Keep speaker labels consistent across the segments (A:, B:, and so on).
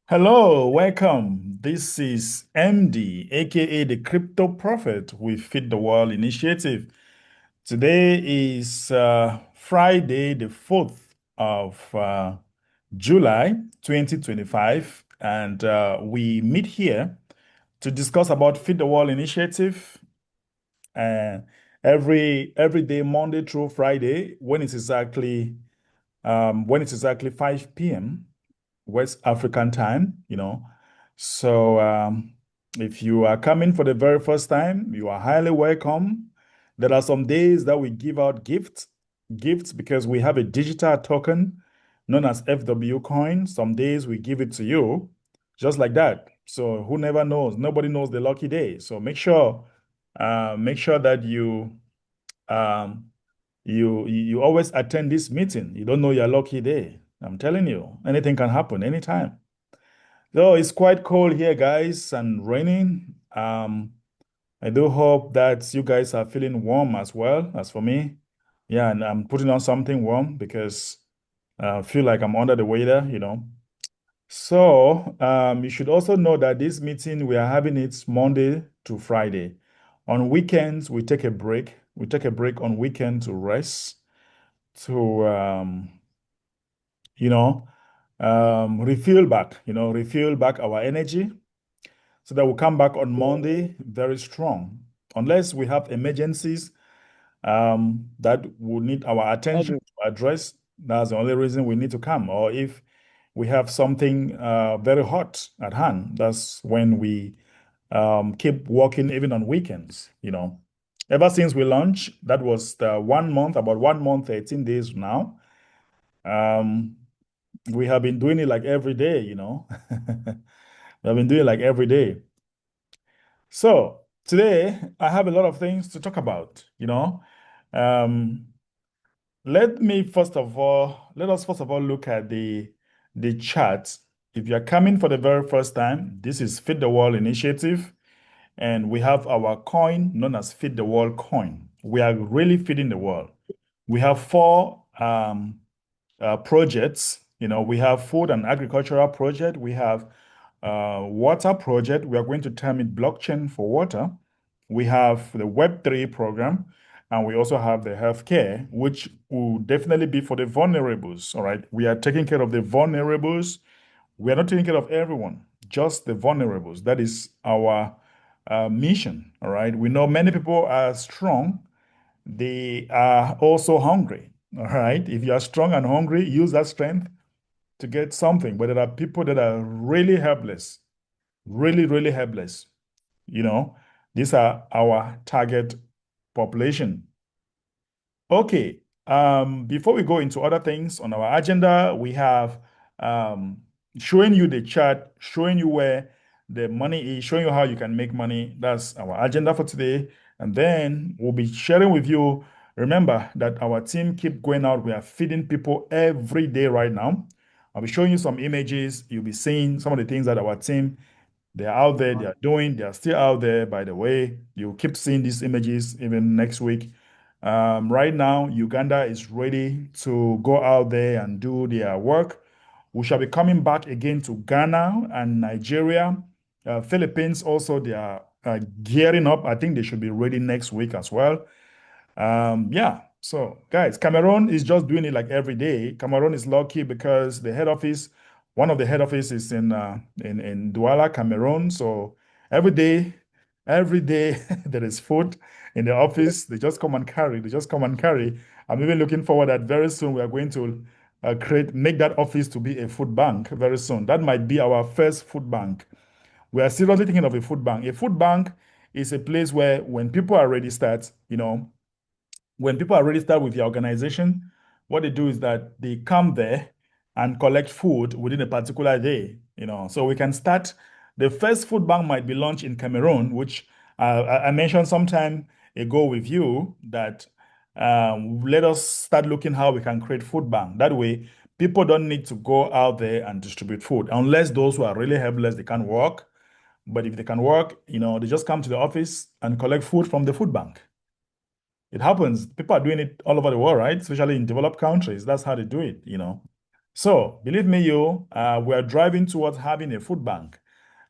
A: Hello, welcome. This is MD, aka the Crypto Prophet with Feed the World Initiative. Today is Friday, the 4th of July 2025, and we meet here to discuss about Feed the World Initiative uh, every day, Monday through Friday, when it's exactly 5 p.m. West African time, So if you are coming for the very first time, you are highly welcome. There are some days that we give out gifts because we have a digital token known as FWcoin. Some days we give it to you just like that. So who never knows? Nobody knows the lucky day. So make sure that um, you always attend this meeting. You don't know your lucky day. I'm telling you, anything can happen anytime. So it's quite cold here, guys, and raining. I do hope that you guys are feeling warm as well as for me. Yeah, and I'm putting on something warm because I feel like I'm under the weather. So you should also know that this meeting we are having it Monday to Friday. On weekends, we take a break. We take a break on weekend to rest, to you know, refuel back our energy so that we'll come back on Monday very strong. Unless we have emergencies that will need our attention to address, that's the only reason we need to come. Or if we have something very hot at hand, that's when we keep working even on weekends. Ever since we launched, that was the 1 month, about 1 month, 18 days now. Um, we have been doing it like every day. We have been doing it like every day. So today I have a lot of things to talk about. Um, let us first of all look at the chart. If you're coming for the very first time, this is Feed the World Initiative, and we have our coin known as Feed the World coin. We are really feeding the world. We have four projects. We have food and agricultural project. We have water project. We are going to term it blockchain for water. We have the Web3 program, and we also have the healthcare, which will definitely be for the vulnerables. All right. We are taking care of the vulnerables. We are not taking care of everyone, just the vulnerables. That is our mission. All right. We know many people are strong, they are also hungry. All right. If you are strong and hungry, use that strength to get something. But there are people that are really helpless, really, really helpless. You know, these are our target population. Okay. Before we go into other things on our agenda, we have um, showing you the chart, showing you where the money is, showing you how you can make money. That's our agenda for today. And then we'll be sharing with you. Remember that our team keep going out. We are feeding people every day right now. I'll be showing you some images. You'll be seeing some of the things that our team they're out there, they are still out there, by the way. You keep seeing these images even next week. Right now, Uganda is ready to go out there and do their work. We shall be coming back again to Ghana and Nigeria. Philippines also, they are gearing up. I think they should be ready next week as well. Yeah. So, guys, Cameroon is just doing it like every day. Cameroon is lucky because one of the head office is in Douala, Cameroon. So every day there is food in the office. They just come and carry. They just come and carry. I'm even looking forward that very soon we are going to make that office to be a food bank very soon. That might be our first food bank. We are seriously thinking of a food bank. A food bank is a place where when people are ready start, when people are registered with the organization, what they do is that they come there and collect food within a particular day. So we can start. The first food bank might be launched in Cameroon, which I mentioned some time ago with you that let us start looking how we can create food bank. That way, people don't need to go out there and distribute food unless those who are really helpless, they can't work. But if they can work, they just come to the office and collect food from the food bank. It happens. People are doing it all over the world, right? Especially in developed countries. That's how they do it. So, believe me, we are driving towards having a food bank.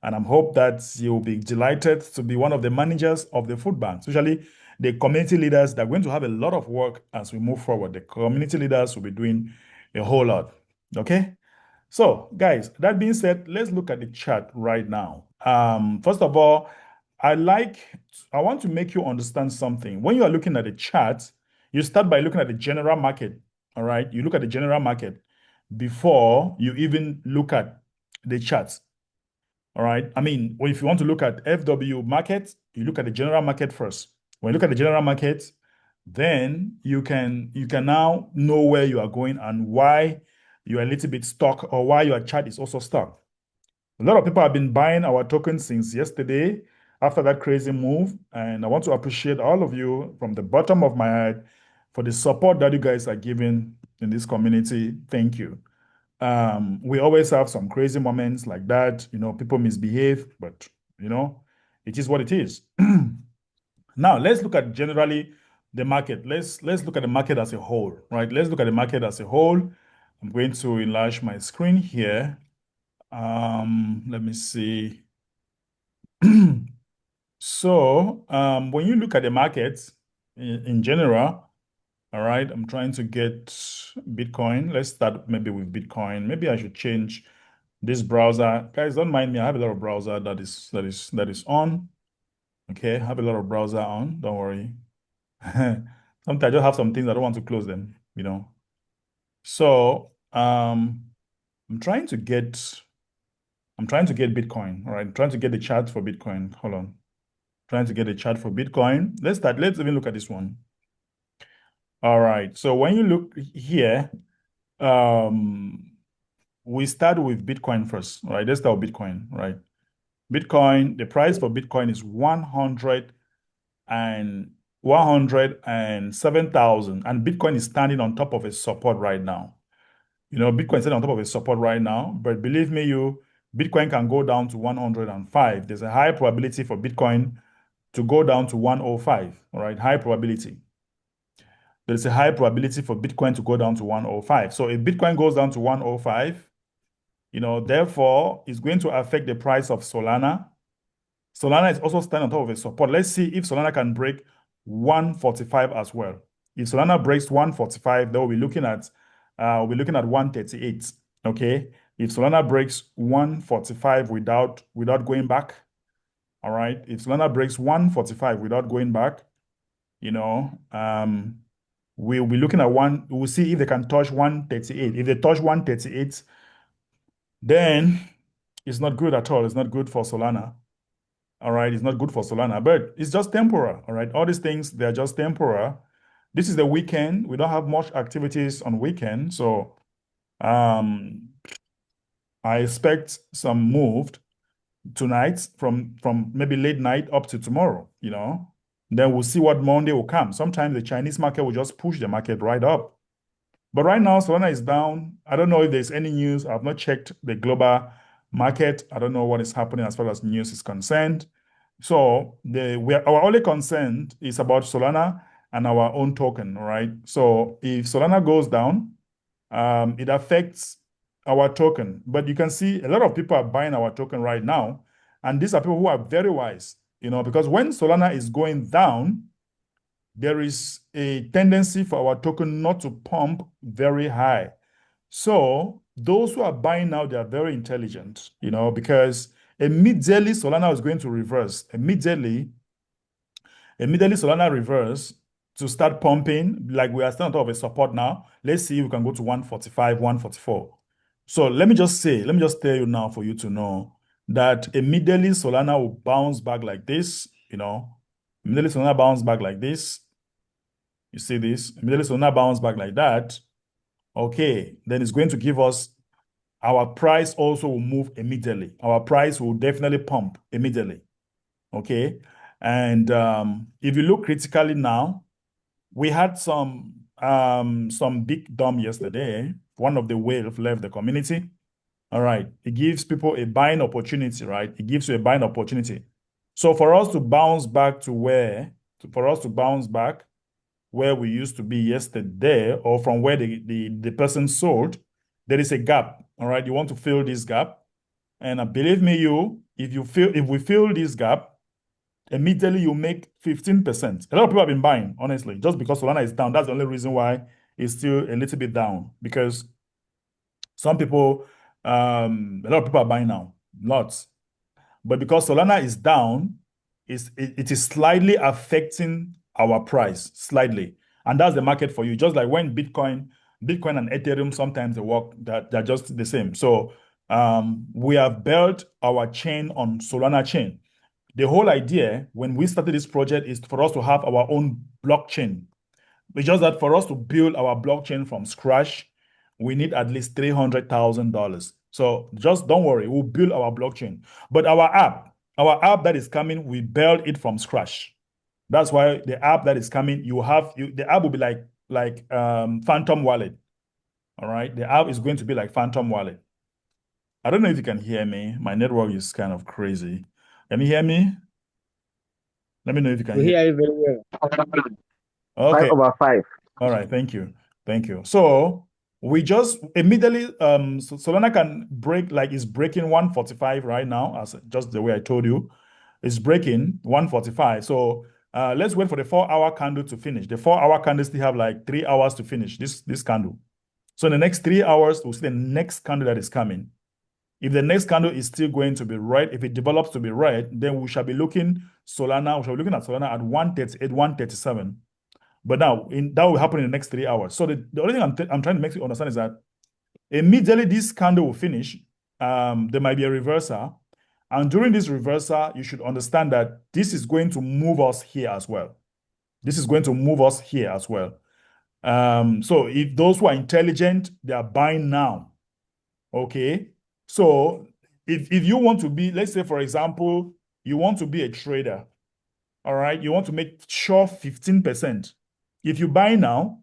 A: And I hope that you'll be delighted to be one of the managers of the food bank, especially the community leaders that are going to have a lot of work as we move forward. The community leaders will be doing a whole lot. Okay? So, guys, that being said, let's look at the chart right now. First of all, I want to make you understand something. When you are looking at the chart, you start by looking at the general market. All right, you look at the general market before you even look at the charts. All right, I mean, if you want to look at FW market, you look at the general market first. When you look at the general market, then you can now know where you are going and why you are a little bit stuck or why your chart is also stuck. A lot of people have been buying our tokens since yesterday after that crazy move. And I want to appreciate all of you from the bottom of my heart for the support that you guys are giving in this community. Thank you. We always have some crazy moments like that. People misbehave, but it is what it is. Now, let's look at generally the market. Let's look at the market as a whole, right? Let's look at the market as a whole. I'm going to enlarge my screen here. Let me see. So, when you look at the markets in general, all right, I'm trying to get Bitcoin. Let's start maybe with Bitcoin. Maybe I should change this browser. Guys, don't mind me. I have a lot of browser that is on. Okay, I have a lot of browser on. Don't worry. Sometimes I just have some things I don't want to close them. So, I'm trying to get Bitcoin. All right, I'm trying to get the chart for Bitcoin. Hold on. Trying to get a chart for Bitcoin. Let's even look at this one. All right. So when you look here, we start with Bitcoin first. All right. Let's start with Bitcoin. Right. Bitcoin, the price for Bitcoin is 107,000, and Bitcoin is standing on top of a support right now. Bitcoin is standing on top of a support right now, but believe me, Bitcoin can go down to 105. There's a high probability for Bitcoin to go down to 105. All right, high probability. There's a high probability for Bitcoin to go down to 105. So if Bitcoin goes down to 105, therefore, it's going to affect the price of Solana. Solana is also standing on top of a support. Let's see if Solana can break 145 as well. If Solana breaks 145, then we'll be looking at 138. Okay. If Solana breaks 145 without going back, all right. If Solana breaks 145 without going back, we'll be looking at we'll see if they can touch 138. If they touch 138, then it's not good at all. It's not good for Solana. All right, it's not good for Solana, but it's just temporal. All right, all these things, they're just temporal. This is the weekend. We don't have much activities on weekend, so I expect some moved tonight from maybe late night up to tomorrow. Then we'll see what Monday will come. Sometimes the Chinese market will just push the market right up. But right now, Solana is down. I don't know if there's any news. I've not checked the global market. I don't know what is happening as far as news is concerned. So our only concern is about Solana and our own token, all right? So if Solana goes down, it affects our token. But you can see a lot of people are buying our token right now. And these are people who are very wise, because when Solana is going down, there is a tendency for our token not to pump very high. So those who are buying now, they are very intelligent, because immediately Solana is going to reverse. Immediately Solana reverse to start pumping, like we are still on top of a support now. Let's see if we can go to 145, 144. So let me just tell you now for you to know that immediately Solana will bounce back like this, immediately Solana bounce back like this. You see this? Immediately Solana bounce back like that. Okay, then it's going to give us our price also will move immediately. Our price will definitely pump immediately. Okay. And if you look critically now, we had some big dump yesterday. One of the whales left the community. All right. It gives people a buying opportunity, right? It gives you a buying opportunity. So for us to bounce back where we used to be yesterday, or from where the person sold, there is a gap. All right, you want to fill this gap, and believe me, if we fill this gap, immediately you make 15%. A lot of people have been buying, honestly, just because Solana is down. That's the only reason why it's still a little bit down, because some people, a lot of people are buying now, lots. But because Solana is down, it is slightly affecting our price, slightly. And that's the market for you. Just like when Bitcoin and Ethereum, sometimes they work, that they're just the same. So we have built our chain on Solana chain. The whole idea when we started this project is for us to have our own blockchain. It's just that for us to build our blockchain from scratch, we need at least $300,000. So just don't worry, we'll build our blockchain. But our app that is coming, we build it from scratch. That's why the app that is coming, the app will be like Phantom Wallet. All right, the app is going to be like Phantom Wallet. I don't know if you can hear me. My network is kind of crazy. Can you hear me? Let me know if you can
B: We
A: hear.
B: hear you very well. Five
A: Okay.
B: over five.
A: All right. Thank you. Thank you. So we just immediately Solana can break, like it's breaking 145 right now, as just the way I told you. It's breaking 145. So let's wait for the 4-hour candle to finish. The 4-hour candle still have like 3 hours to finish this candle. So in the next 3 hours, we'll see the next candle that is coming. If the next candle is still going to be red, if it develops to be red, then we shall be looking at Solana at 138, 137. But now that will happen in the next 3 hours. So the only thing I'm trying to make you understand is that immediately this candle will finish, there might be a reversal. And during this reversal, you should understand that this is going to move us here as well. This is going to move us here as well. So if those who are intelligent, they are buying now. Okay. So if you want to be, let's say, for example, you want to be a trader, all right, you want to make sure 15%. If you buy now,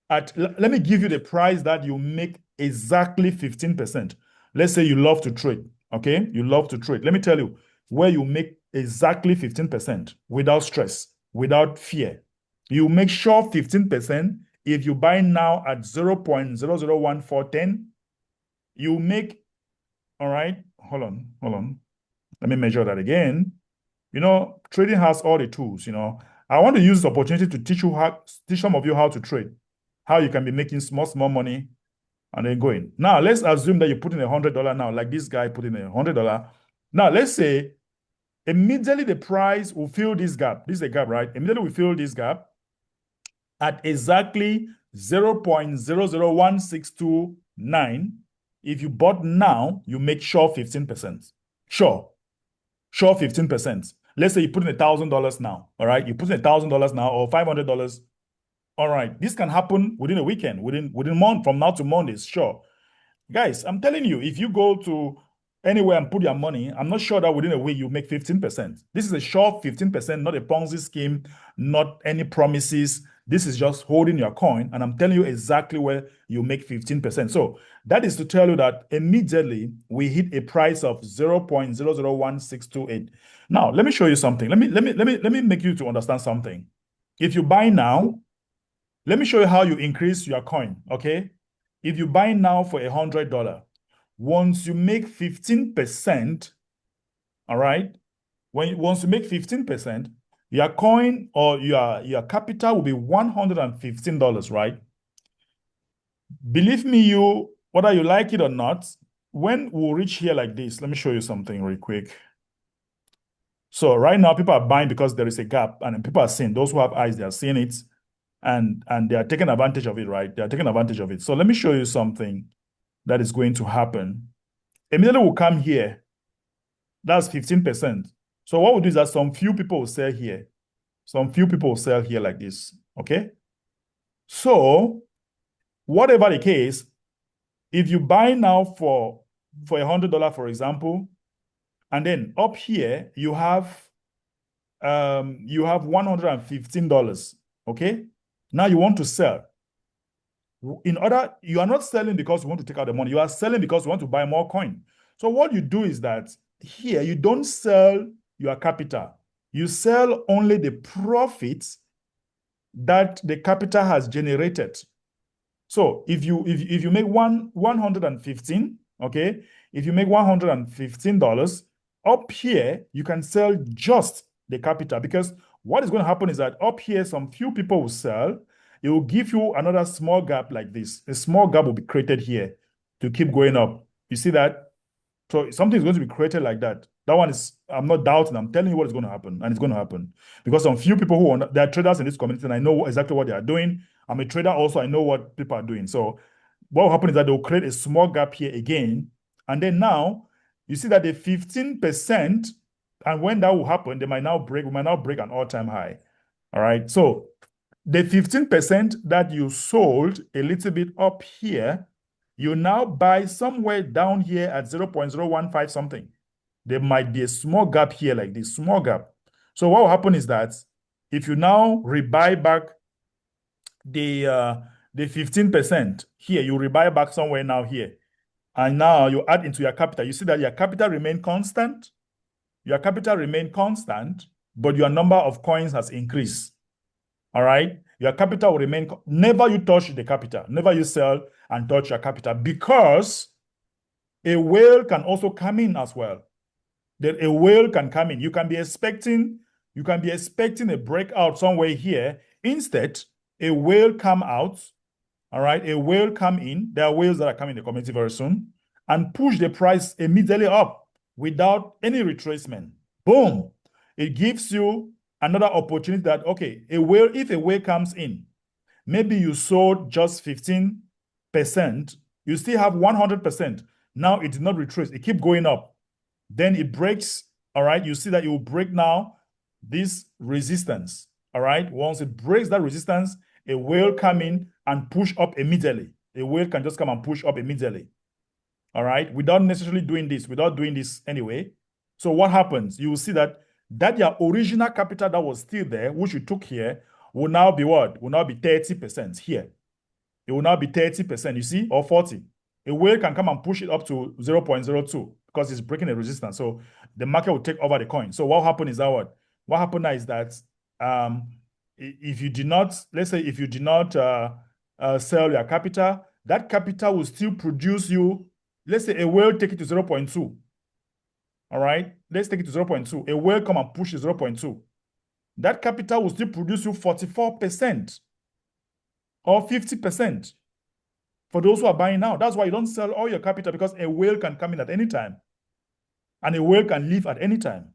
A: let me give you the price that you make exactly 15%. Let's say you love to trade, okay? You love to trade. Let me tell you where you make exactly 15% without stress, without fear. You make sure 15% if you buy now at 0.001410, you make, all right, hold on. Let me measure that again. Trading has all the tools, I want to use this opportunity to teach some of you how to trade, how you can be making small money and then going. Now, let's assume that you put in $100 now, like this guy put in $100. Now, let's say immediately the price will fill this gap. This is a gap, right? Immediately we fill this gap at exactly 0.001629. If you bought now, you make sure 15%. Sure 15%. Let's say you put in $1,000 now, all right? You put in $1,000 now or $500. All right, this can happen within a weekend, within month, from now to Mondays, sure. Guys, I'm telling you, if you go to anywhere and put your money, I'm not sure that within a week you make 15%. This is a sure 15%, not a Ponzi scheme, not any promises. This is just holding your coin, and I'm telling you exactly where you make 15%. So that is to tell you that immediately we hit a price of 0.001628. Now, let me show you something. Let me make you to understand something. If you buy now, let me show you how you increase your coin, okay? If you buy now for $100, once you make 15%, all right? Once you make 15%, your coin or your capital will be $115, right? Believe me, whether you like it or not, when we reach here like this, let me show you something real quick. So right now, people are buying because there is a gap, and people are seeing, those who have eyes, they are seeing it, and they are taking advantage of it, right? They are taking advantage of it. So let me show you something that is going to happen. Immediately we'll come here. That's 15%. So what we'll do is that some few people will sell here. Some few people will sell here like this, okay? So whatever the case, if you buy now for $100, for example, and then up here you have $115, okay? Now you want to sell. You are not selling because you want to take out the money. You are selling because you want to buy more coin. So what you do is that here you don't sell your capital. You sell only the profits that the capital has generated. So if you make 115, okay, if you make $115 up here, you can sell just the capital, because what is going to happen is that up here, some few people will sell. It will give you another small gap like this. A small gap will be created here to keep going up. You see that? So something is going to be created like that. That one is, I'm not doubting, I'm telling you what is going to happen, and it's going to happen. Because some few people who are, there are traders in this community, and I know exactly what they are doing. I'm a trader also, I know what people are doing. So what will happen is that they'll create a small gap here again. And then now you see that the 15%, and when that will happen, we might now break an all-time high. All right. So the 15% that you sold a little bit up here, you now buy somewhere down here at 0.015 something. There might be a small gap here like this, small gap. So what will happen is that if you now rebuy back the 15% here, you rebuy back somewhere now here, and now you add into your capital. You see that your capital remain constant. Your capital remain constant, but your number of coins has increased. All right. Your capital will remain. Never you touch the capital. Never you sell and touch your capital, because a whale can also come in as well. That a whale can come in. You can be expecting a breakout somewhere here. Instead, a whale come out. All right. A whale come in. There are whales that are coming in the community very soon and push the price immediately up without any retracement. Boom. It gives you another opportunity that, okay, if a whale comes in, maybe you sold just 15%, you still have 100%. Now it did not retrace. It keep going up. Then it breaks. All right. You see that it will break now this resistance. All right. Once it breaks that resistance, a whale come in and push up immediately. A whale can just come and push up immediately. All right. Without doing this anyway. So what happens? You will see that your original capital that was still there, which you took here, will now be what? Will now be 30% here. It will now be 30%, you see, or 40. A whale can come and push it up to 0.02 because it's breaking the resistance. So the market will take over the coin. So what happened is that what happened now is that if you did not, let's say if you did not sell your capital, that capital will still produce you, let's say a whale take it to 0.2. All right, let's take it to 0.2. A whale come and push to 0.2. That capital will still produce you 44% or 50% for those who are buying now. That's why you don't sell all your capital, because a whale can come in at any time and a whale can leave at any time.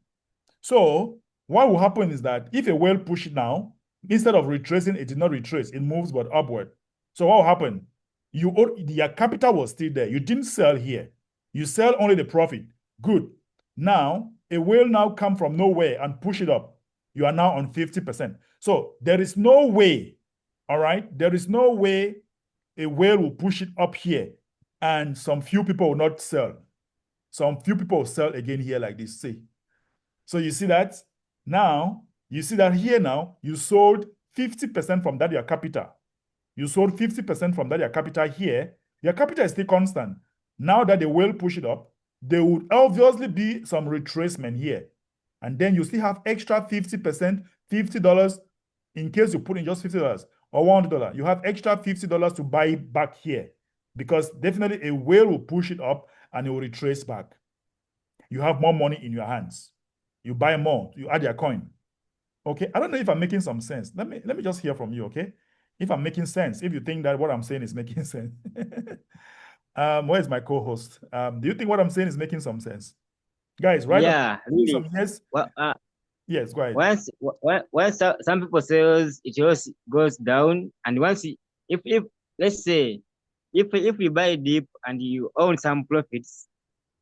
A: So what will happen is that if a whale push it now, instead of retracing, it did not retrace, it moves but upward. So what will happen? Your capital was still there. You didn't sell here. You sell only the profit. Good. Now, a whale now come from nowhere and push it up. You are now on 50%. So there is no way, all right? There is no way a whale will push it up here and some few people will not sell. Some few people will sell again here like this, see. So you see that? Now, you see that here now, you sold 50% from that your capital. You sold 50% from that your capital here. Your capital is still constant. Now that the whale push it up, there would obviously be some retracement here. And then you still have extra 50%, $50, in case you put in just $50 or $100. You have extra $50 to buy back here, because definitely a whale will push it up and it will retrace back. You have more money in your hands. You buy more, you add your coin. Okay, I don't know if I'm making some sense. Let me just hear from you, okay? If I'm making sense, if you think that what I'm saying is making sense. Where's my co-host? Do you think what I'm saying is making some sense? Guys, right?
C: Yeah, really.
A: Some yes.
C: Well,
A: Yes, go ahead.
C: once some people says it just goes down, and if let's say if you buy deep and you own some profits,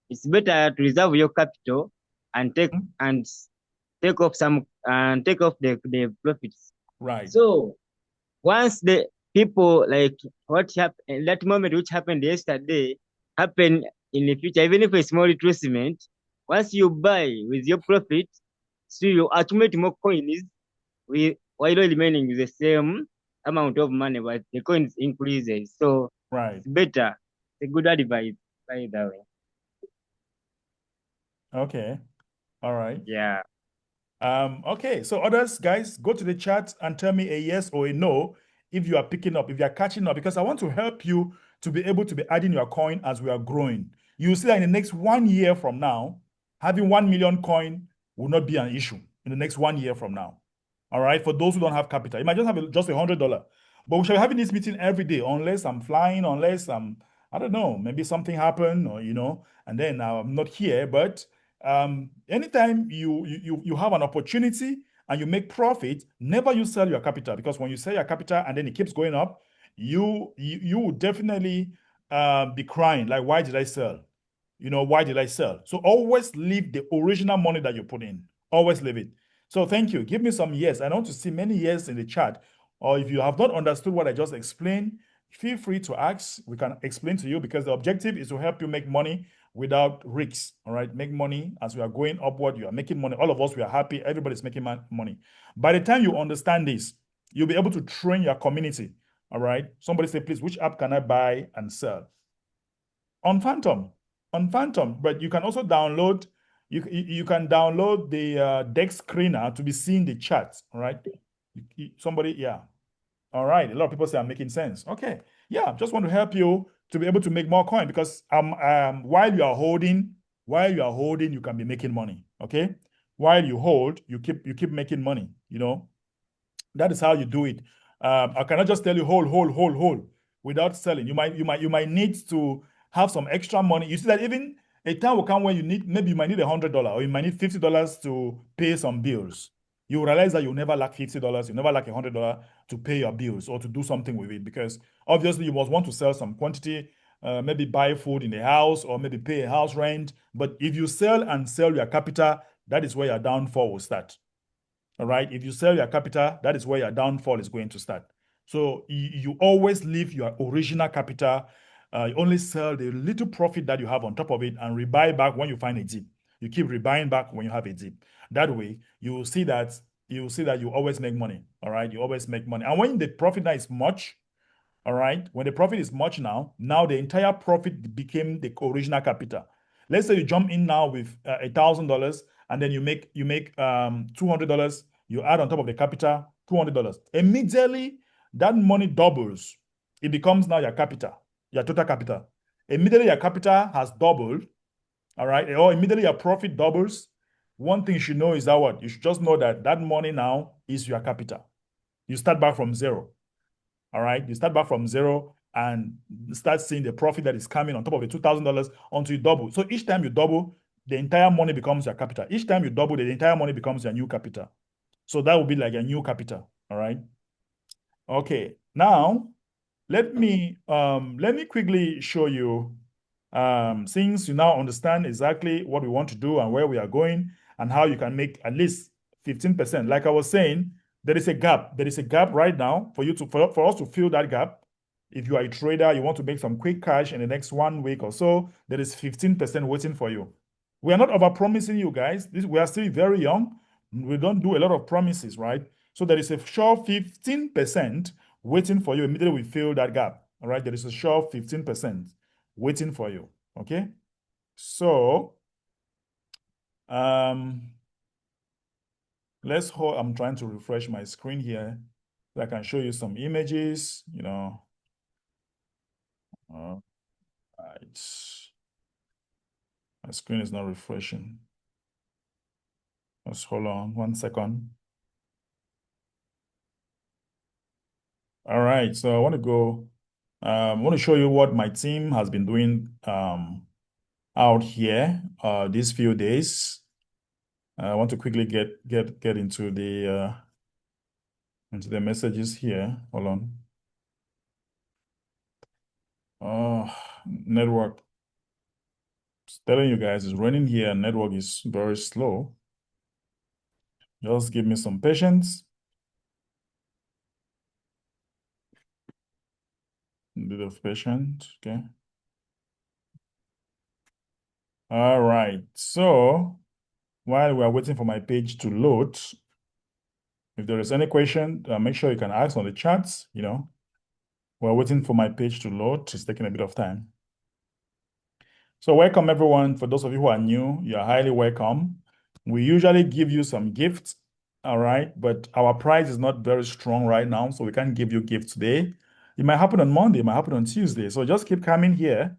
C: it's better to reserve your capital and take off the profits.
A: Right.
C: So once the people like what happened that moment which happened yesterday happen in the future, even if a small retracement, once you buy with your profit, so you accumulate more coins while remaining with the same amount of money, but the coins increases. So
A: Right.
C: it's better. It's a good advice by the way.
A: Okay. All right.
C: Yeah.
A: Okay. So others, guys, go to the chat and tell me a yes or a no if you are picking up, if you are catching up, because I want to help you to be able to be adding your coin as we are growing. You see that in the next 1 year from now, having 1 million coin will not be an issue in the next 1 year from now. All right, for those who don't have capital, you might just have just $100. But we shall be having this meeting every day, unless I'm flying, unless I don't know, maybe something happened, or and then I'm not here. But anytime you have an opportunity and you make profit, never you sell your capital, because when you sell your capital and then it keeps going up, you will definitely be crying like, why did I sell? Why did I sell? So always leave the original money that you put in. Always leave it. So thank you. Give me some yes. I want to see many yes in the chat. Or if you have not understood what I just explained, feel free to ask. We can explain to you, because the objective is to help you make money without risks. All right. Make money as we are going upward. You are making money. All of us, we are happy. Everybody's making money. By the time you understand this, you'll be able to train your community. All right. Somebody say, please, which app can I buy and sell? On Phantom. But you can also download, you can download the deck screener to be seeing the chat. All right. Somebody, yeah. All right. A lot of people say I'm making sense. Okay. Yeah. Just want to help you to be able to make more coin, because while you are holding, you can be making money. Okay. While you hold, you keep making money. That is how you do it. I cannot just tell you hold without selling. You might need to have some extra money. You see that even a time will come when you might need $100, or you might need $50 to pay some bills. You realize that you never lack $50, you never lack $100 to pay your bills or to do something with it, because obviously you must want to sell some quantity, maybe buy food in the house, or maybe pay a house rent. But if you sell your capital, that is where your downfall will start. All right. If you sell your capital, that is where your downfall is going to start. So you always leave your original capital. You only sell the little profit that you have on top of it and rebuy back when you find a dip. You keep rebuying back when you have a dip. That way, you will see that you always make money. All right. You always make money. And when the profit now is much, all right, when the profit is much now the entire profit became the original capital. Let's say you jump in now with $1,000, and then you make $200. You add on top of the capital $200. Immediately, that money doubles. It becomes now your capital, your total capital. Immediately, your capital has doubled. All right, or immediately your profit doubles. One thing you should know is that what? You should just know that money now is your capital. You start back from zero. All right, you start back from zero and start seeing the profit that is coming on top of the $2,000 until you double. So each time you double, the entire money becomes your capital. Each time you double, the entire money becomes your new capital. So that will be like a new capital. All right. Okay. Now, let me quickly show you, since you now understand exactly what we want to do and where we are going and how you can make at least 15%. Like I was saying, there is a gap. There is a gap right now for us to fill that gap. If you are a trader, you want to make some quick cash in the next 1 week or so, there is 15% waiting for you. We are not over-promising you guys. We are still very young. We don't do a lot of promises, right? So there is a sure 15% waiting for you immediately we fill that gap. All right, there is a sure 15% waiting for you. Okay, so let's hold. I'm trying to refresh my screen here so I can show you some images. Right. My screen is not refreshing. Let's hold on 1 second. All right, so I want to go. I want to show you what my team has been doing out here these few days. I want to quickly get into the messages here. Hold on. Oh, network. Just telling you guys, it's raining here. Network is very slow. Just give me some patience. A bit of patience, okay. All right, so while we are waiting for my page to load, if there is any question, make sure you can ask on the chats. We're waiting for my page to load. It's taking a bit of time. So welcome everyone. For those of you who are new, you are highly welcome. We usually give you some gifts all right? But our price is not very strong right now, so we can't give you gifts today. It might happen on Monday, it might happen on Tuesday. So just keep coming here.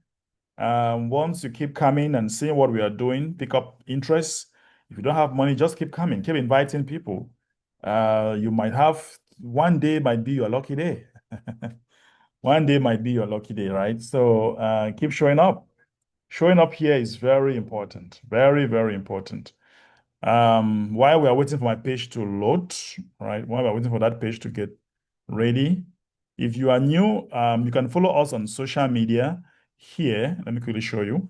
A: Once you keep coming and seeing what we are doing, pick up interest. If you don't have money, just keep coming, keep inviting people. You might have one day might be your lucky day. One day might be your lucky day, right? So keep showing up. Showing up here is very important, very, very important. While we are waiting for my page to load, right? While we're waiting for that page to get ready, if you are new, you can follow us on social media here. Let me quickly show you.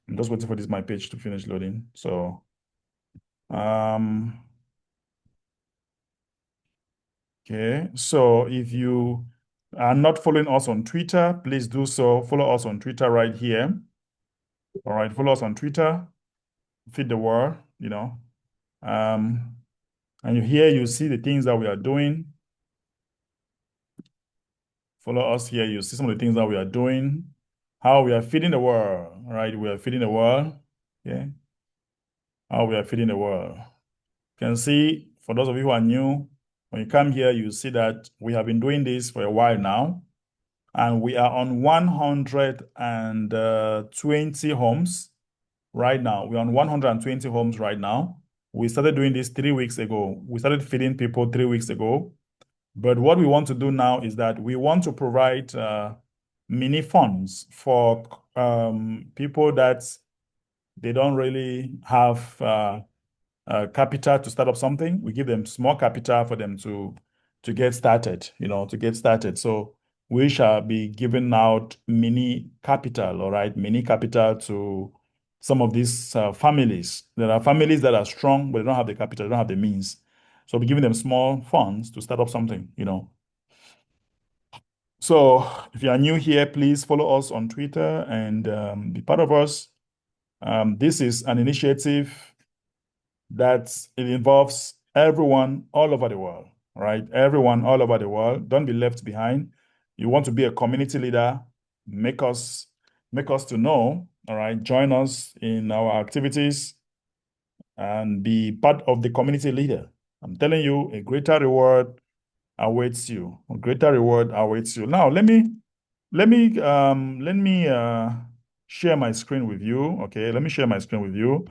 A: I'm just waiting for this my page to finish loading. So, okay. So if you are not following us on Twitter, please do so. Follow us on Twitter right here. All right, follow us on Twitter. Feed the world, you know. And here you see the things that we are doing. Follow us here. You see some of the things that we are doing, how we are feeding the world, right? We are feeding the world. Yeah. How we are feeding the world. You can see, for those of you who are new, when you come here, you see that we have been doing this for a while now. And we are on 120 homes right now. We're on 120 homes right now. We started doing this 3 weeks ago. We started feeding people 3 weeks ago. But what we want to do now is that we want to provide mini funds for people that they don't really have capital to start up something. We give them small capital for them to get started, to get started. So we shall be giving out mini capital, all right, mini capital to some of these families. There are families that are strong, but they don't have the capital, they don't have the means. So we're giving them small funds to start up something, So if you are new here, please follow us on Twitter and be part of us. This is an initiative that it involves everyone all over the world, right? Everyone all over the world. Don't be left behind. You want to be a community leader, make us to know, all right? Join us in our activities and be part of the community leader. I'm telling you, a greater reward awaits you. A greater reward awaits you. Now, let me share my screen with you. Okay, let me share my screen with you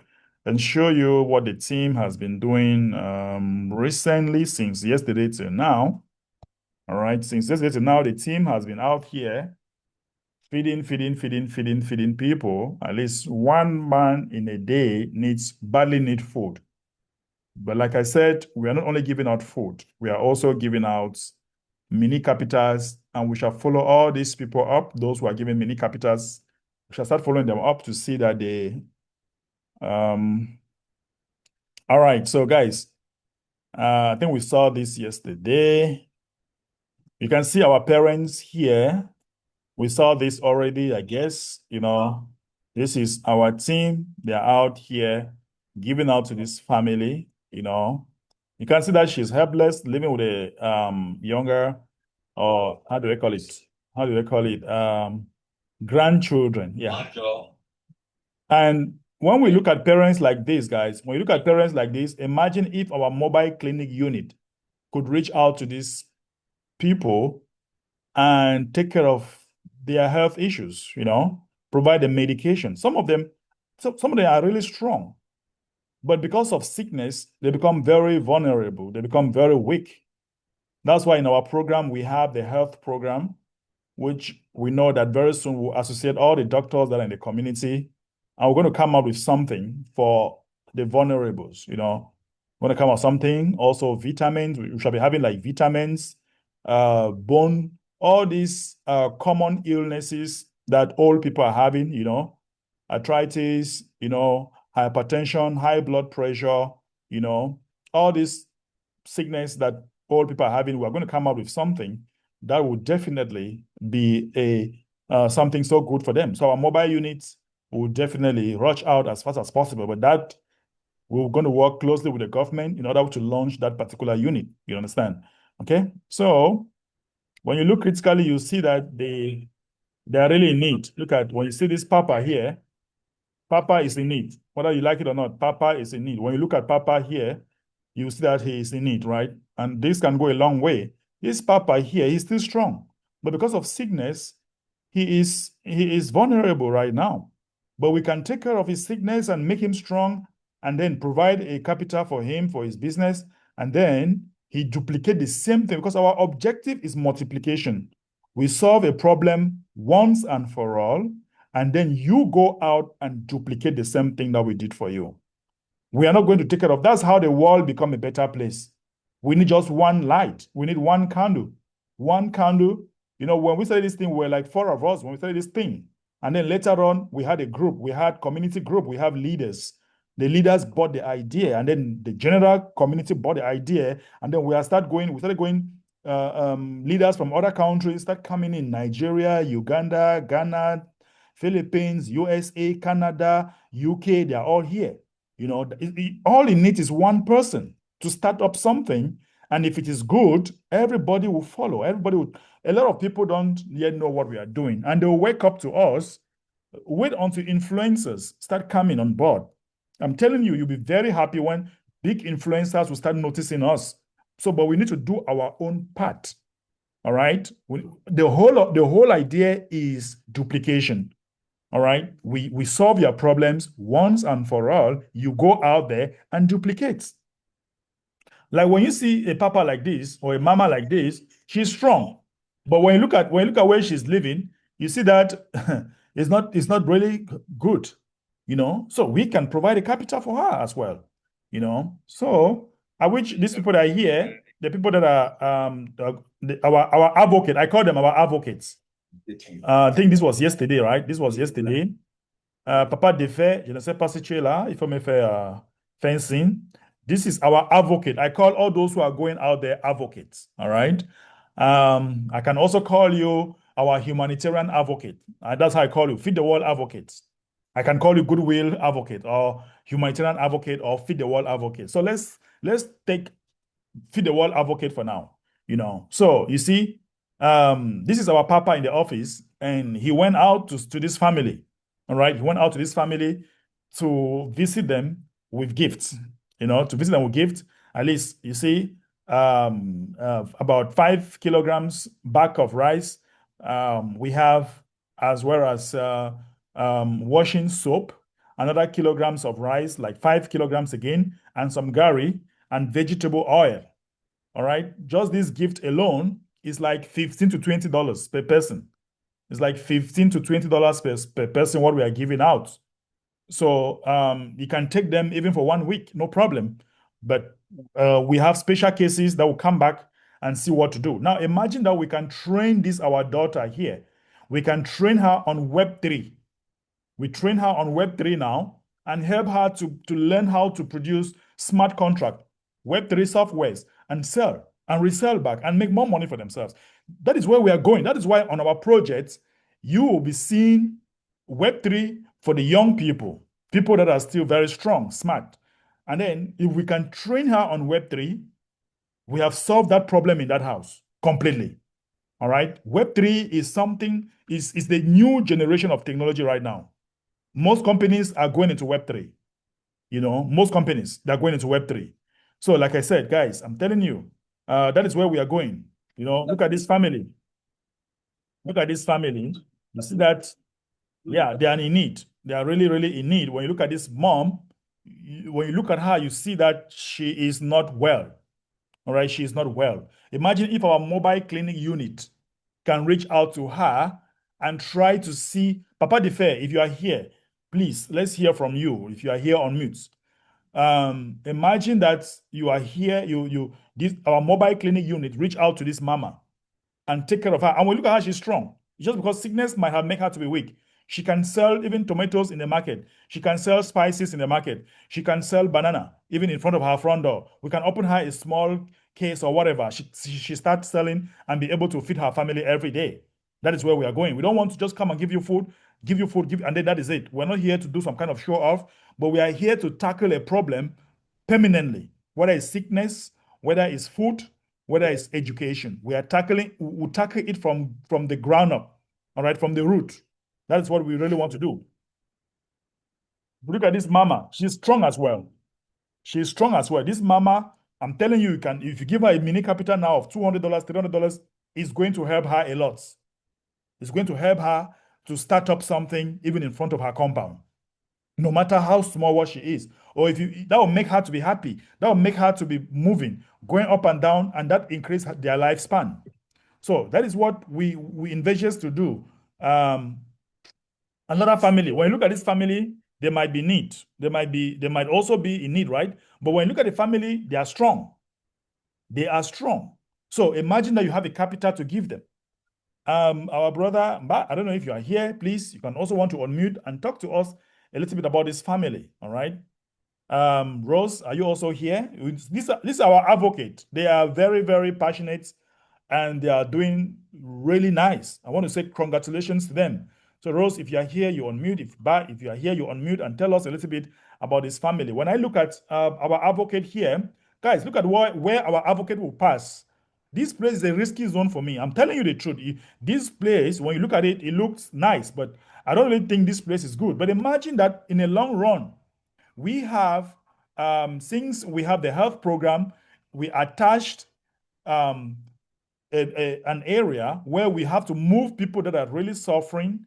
A: and show you what the team has been doing recently since yesterday till now. All right, since yesterday till now, the team has been out here feeding people. At least one man in a day badly need food. But like I said, we are not only giving out food, we are also giving out mini capitals, and we shall follow all these people up, those who are giving mini capitals. We shall start following them up to see that they, all right, so guys, I think we saw this yesterday. You can see our parents here. We saw this already, I guess, this is our team. They're out here giving out to this family, You can see that she's helpless, living with a younger, or how do they call it? How do they call it? Grandchildren. Yeah. And when we look at parents like this, guys, when you look at parents like this, imagine if our mobile clinic unit could reach out to these people and take care of their health issues, provide them medication. Some of them are really strong, but because of sickness, they become very vulnerable. They become very weak. That's why in our program, we have the health program, which we know that very soon we'll associate all the doctors that are in the community, and we're going to come up with something for the vulnerables, We're going to come up with something, also vitamins. We shall be having like vitamins, bone, all these common illnesses that old people are having, arthritis, hypertension, high blood pressure, all these sickness that old people are having. We're going to come up with something that will definitely be something so good for them. So our mobile units will definitely rush out as fast as possible, but that we're going to work closely with the government in order to launch that particular unit. You understand? Okay. So when you look critically, you see that they are really in need. Look at when you see this Papa here, Papa is in need. Whether you like it or not, Papa is in need. When you look at Papa here, you see that he is in it, right? And this can go a long way. This papa here, he's still strong, but because of sickness, he is vulnerable right now. But we can take care of his sickness and make him strong, and then provide a capital for him for his business, and then he duplicate the same thing because our objective is multiplication. We solve a problem once and for all, and then you go out and duplicate the same thing that we did for you. We are not going to take care of. That's how the world become a better place. We need just one light. We need one candle. One candle. You know, when we started this thing, we were like 4 of us when we started this thing. And then later on, we had a group. We had community group. We have leaders. The leaders bought the idea, and then the general community bought the idea. And then we started going, leaders from other countries start coming in: Nigeria, Uganda, Ghana, Philippines, USA, Canada, UK. They are all here. You know, all it needs is one person to start up something. And if it is good, everybody will follow. A lot of people don't yet know what we are doing. And they'll wake up to us. Wait until influencers start coming on board. I'm telling you, you'll be very happy when big influencers will start noticing us. So, but we need to do our own part. All right. The whole idea is duplication. All right. We solve your problems once and for all. You go out there and duplicate. Like when you see a papa like this or a mama like this, she's strong. But when you look at where she's living, you see that it's not really good. You know, so we can provide a capital for her as well. You know, so I wish these people that are here, the people that are our advocate, I call them our advocates. I think this was yesterday, right? This was yesterday. Papa Defait, je ne sais pas si tu es là, il faut me faire fencing. This is our advocate. I call all those who are going out there advocates, all right? I can also call you our humanitarian advocate. That's how I call you, Feed the World advocates. I can call you Goodwill advocate or humanitarian advocate or Feed the World advocate. So let's take Feed the World advocate for now, you know. So you see, this is our papa in the office, and he went out to this family. All right, he went out to this family to visit them with gifts. You know, to visit them with gifts. At least you see, about 5 kilograms back of rice. We have, as well as washing soap, another kilograms of rice, like 5 kilograms again, and some gari and vegetable oil. All right, just this gift alone is like $15 to $20 per person. It's like $15 to $20 per person what we are giving out. So you can take them even for 1 week, no problem. But we have special cases that will come back and see what to do. Now imagine that we can train our daughter here. We can train her on Web3. We train her on Web3 now and help her to learn how to produce smart contract, Web3 softwares, and sell and resell back and make more money for themselves. That is where we are going. That is why on our projects, you will be seeing Web3 for the young people that are still very strong, smart. And then if we can train her on Web3, we have solved that problem in that house completely. All right. Web3 is the new generation of technology right now. Most companies are going into Web3. You know, most companies, they're going into Web3. So like I said, guys, I'm telling you, that is where we are going. You know, look at this family. Look at this family. You see that, yeah, they are in need. They are really, really in need. When you look at this mom, when you look at her, you see that she is not well. All right, she is not well. Imagine if our mobile clinic unit can reach out to her and try to see, Papa Defait, if you are here, please, let's hear from you. If you are here on mute, imagine that you are here, our mobile clinic unit reach out to this mama and take care of her. And we look at her, she's strong. Just because sickness might have made her to be weak. She can sell even tomatoes in the market. She can sell spices in the market. She can sell banana even in front of her front door. We can open her a small case or whatever. She starts selling and be able to feed her family every day. That is where we are going. We don't want to just come and give you food, and then that is it. We're not here to do some kind of show off, but we are here to tackle a problem permanently, whether it's sickness, whether it's food, whether it's education. We'll tackle it from the ground up, all right, from the root. That's what we really want to do. Look at this mama. She's strong as well. She's strong as well. This mama I'm telling you, if you give her a mini capital now of $200, $300, it's going to help her a lot. It's going to help her to start up something even in front of her compound, no matter how small what she is. Or that will make her to be happy. That will make her to be moving, going up and down, and that increase their lifespan. So that is what we envisage to do. Another family. When you look at this family, they might be need. They might also be in need, right? But when you look at the family, they are strong. They are strong. So imagine that you have a capital to give them. Our brother, I don't know if you are here, please. You can also want to unmute and talk to us a little bit about this family. All right. Rose, are you also here? This is our advocate. They are very, very passionate and they are doing really nice. I want to say congratulations to them. So, Rose, if you are here, you unmute. If you are here, you unmute and tell us a little bit about this family. When I look at our advocate here, guys, look at where our advocate will pass. This place is a risky zone for me. I'm telling you the truth. This place, when you look at it, it looks nice, but I don't really think this place is good. But imagine that in a long run, we have, since we have the health program, we attached um, an area where we have to move people that are really suffering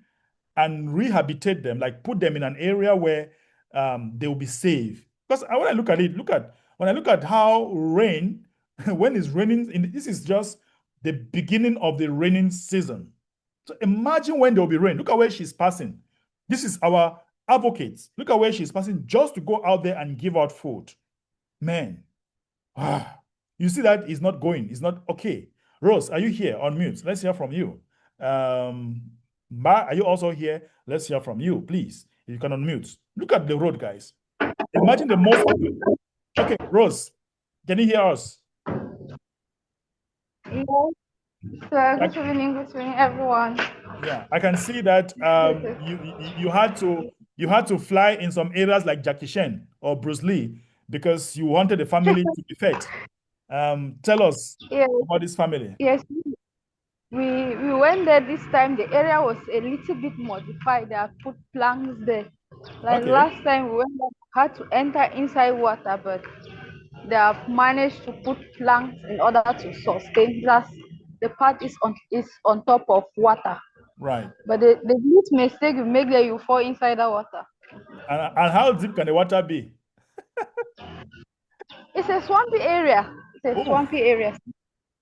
A: and rehabilitate them, like put them in an area where they will be safe. Because when I look at it, when I look at how rain, when it's raining, this is just the beginning of the raining season. So imagine when there will be rain. Look at where she's passing. This is our advocates. Look at where she's passing just to go out there and give out food. Man, you see that is not going. It's not okay. Rose, are you here on mute? Let's hear from you. Ma, are you also here? Let's hear from you, please. You can unmute. Look at the road, guys. Imagine the most. Okay, Rose, can you hear us?
B: Yes. Good evening, everyone.
A: Yeah, I can see that you had to fly in some areas like Jackie Chan or Bruce Lee because you wanted the family to be fed. Tell us
B: Yes,
A: about this family.
B: yes. We went there this time. The area was a little bit modified. They have put planks there. Like
A: Okay,
B: last time we went there, we had to enter inside water, but they have managed to put planks in order to sustain. Just the part is on top of water.
A: right.
B: But the little mistake you make there, you fall inside the water.
A: And how deep can the water be?
B: It's a swampy area. It's a
A: Oh,
B: swampy area.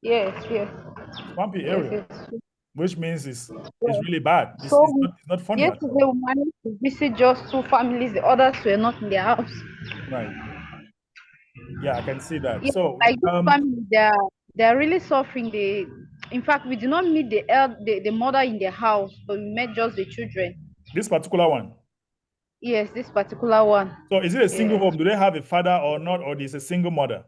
B: Yes, yes,
A: swampy
B: yes,
A: area,
B: yes.
A: which means it's
B: Yes.
A: really bad.
B: So
A: It's not funny at
B: yesterday
A: all.
B: we managed to visit just two families. The others were not in their house.
A: Right. Yeah, I can see that.
B: Yeah,
A: So,
B: like this family, they are really suffering. In fact, we did not meet the mother in the house, but we met just the children.
A: this particular one.
B: Yes, this particular one.
A: So, is it a single
B: Yes,
A: home? Do they have a father or not, or is a single mother?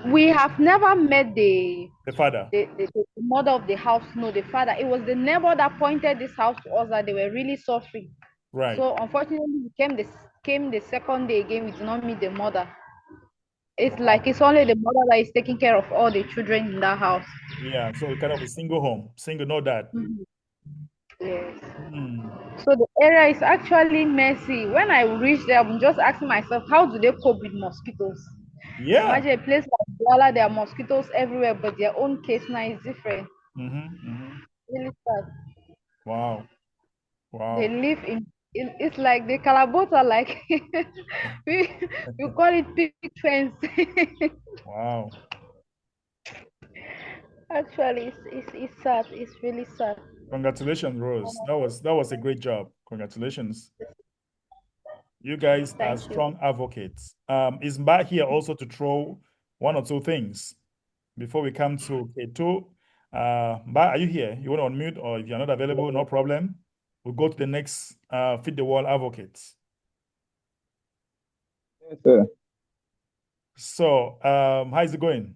B: we have never met
A: The father.
B: the mother of the house. No, the father. It was the neighbor that pointed this house to us that they were really suffering.
A: Right.
B: So unfortunately, we came the second day again. We did not meet the mother. It's like
A: Wow.
B: it's only the mother that is taking care of all the children in that house.
A: Yeah. So, kind of a single home. Single, no dad.
B: Mhm. Yes.
A: Hmm.
B: So the area is actually messy. When I reached there, I'm just asking myself, how do they cope with mosquitoes?
A: Yeah.
B: Imagine a place like Douala, there are mosquitoes everywhere, but their own case now is different.
A: Mm-hmm.
B: Really sad.
A: Wow.
B: They
A: Wow.
B: live it's like the Calabot are like we we call it pig fence.
A: Wow.
B: Actually, it's sad. It's really sad.
A: Congratulations, Rose. That was a great job. Congratulations. You guys are
B: Thank you.
A: strong advocates. Is Mba here also to throw one or two things before we come to K2? Mba, are you here? You want to unmute, or if you're not available, no problem. We'll go to the next Feed the World advocates.
D: Yes, sir.
A: So, how is it going?